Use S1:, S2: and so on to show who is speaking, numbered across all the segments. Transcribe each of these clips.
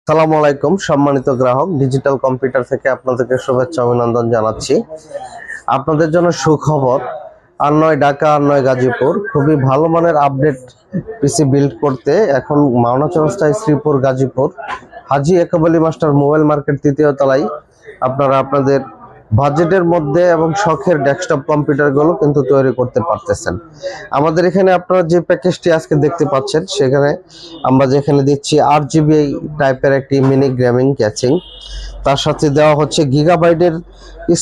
S1: আসসালামু আলাইকুম সম্মানিত গ্রাহক, ডিজিটাল কম্পিউটার থেকে আপনাদেরকে শুভেচ্ছা অভিনন্দন জানাচ্ছি। আপনাদের জন্য সুখবর, আর নয় ঢাকা আর নয় গাজীপুর খুবই ভালো মানের আপডেট পিসি বিল্ড করতে এখন মাওনা চৌরাস্তায় শ্রীপুর গাজীপুর হাজী একুব আলী মাস্টার মোবাইল মার্কেট তৃতীয় তলায় আপনারা আপনাদের বাজেটের মধ্যে এবং শখের ডেস্কটপ কম্পিউটারগুলো কিন্তু তৈরি করতে পারতেছেন। আমাদের এখানে আপনারা যে প্যাকেজটি আজকে দেখতে পাচ্ছেন সেখানে আমরা যেখানে দিচ্ছি 8GB টাইপের একটি মিনি গেমিং ক্যাচিং, তার সাথে দেওয়া হচ্ছে গিগাবাইটের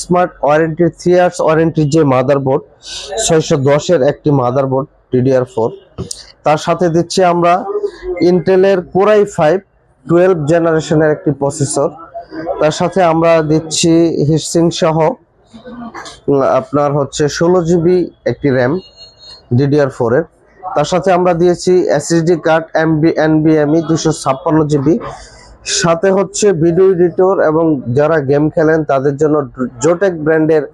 S1: স্মার্ট ওয়ারেন্টি 3 ইয়ার্স ওয়ারেন্টির যে মাদারবোর্ড 610-এর একটি মাদারবোর্ড DDR4, তার সাথে দিচ্ছি আমরা ইন্টেলের Core i5 12 জেনারেশনের একটি প্রসেসর, তার সাথে আমরা দিচ্ছি হিটসিং সহ আপনার হচ্ছে 16GB একটি র্যাম DDR4 এর, তার সাথে আমরা দিয়েছি এসএসডি কার্ড NVMe 256GB, সাথে হচ্ছে ভিডিও এডিটর এবং যারা গেম খেলেন তাদের জন্য জোটেক ব্র্যান্ডের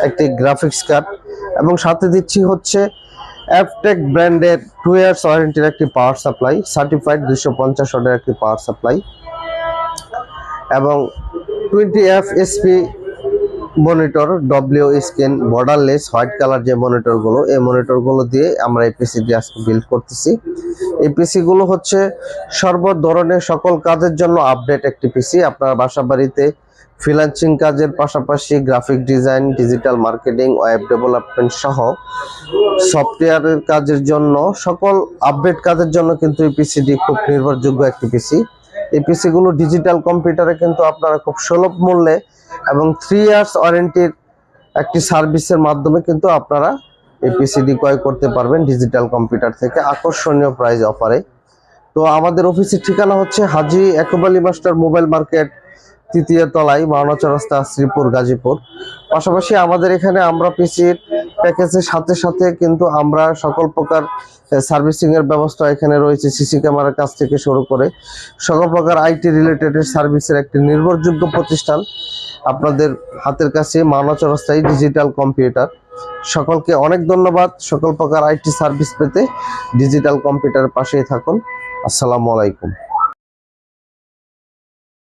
S1: একটি গ্রাফিক্স কার্ড, এবং সাথে দিচ্ছি হচ্ছে অ্যাপটেক ব্র্যান্ডের 2 ইয়ার্স ওয়ারেন্টির একটি পাওয়ার সাপ্লাই, সার্টিফাইড 250 ওয়াটের একটি পাওয়ার সাপ্লাই, এবং 20fSP monitor W screen borderless white colour যে মনিটরগুলো, এই মনিটরগুলো দিয়ে আমরা এই পিসিটি আজকে বিল্ড করতেছি। এই পিসিগুলো হচ্ছে সর্ব ধরনের সকল কাজের জন্য আপডেট একটি পিসি। আপনার বাসা বাড়িতে ফ্রিল্যান্সিং কাজের পাশাপাশি graphic design, digital marketing, web development সহ সফটওয়্যারের কাজের জন্য, সকল আপডেট কাজের জন্য কিন্তু এই পিসিটি খুব নির্ভরযোগ্য একটি পিসি। এই পিসিগুলো ডিজিটাল কম্পিউটারে কিন্তু আপনারা খুব সুলভ মূল্যে এবং 3 ইয়ার্স ওয়ারেন্টির একটি সার্ভিসের মাধ্যমে কিন্তু আপনারা এই পিসিডি ক্রয় করতে পারবেন ডিজিটাল কম্পিউটার থেকে আকর্ষণীয় প্রাইস অফারে। তো আমাদের অফিসের ঠিকানা হচ্ছে হাজী একুব আলী মাস্টার মোবাইল মার্কেট তৃতীয় তলায়, মাওনা চৌরাস্তা, শ্রীপুর, গাজীপুর। পাশাপাশি আমাদের এখানে আমরা পিসির প্যাকেজের সাথে সাথে কিন্তু আমরা সকল প্রকার সার্ভিসিং এর ব্যবস্থা এখানে রয়েছে। সিসি ক্যামেরার কাছ থেকে শুরু করে সকল প্রকার আইটি রিলেটেড সার্ভিসের একটি নির্ভরযোগ্য প্রতিষ্ঠান আপনাদের হাতের কাছে, মাওনা চৌরাস্তায় ডিজিটাল কম্পিউটার। সকলকে অনেক ধন্যবাদ। সকল প্রকার আইটি সার্ভিস পেতে ডিজিটাল কম্পিউটারের পাশেই থাকুন। আসসালামু আলাইকুম।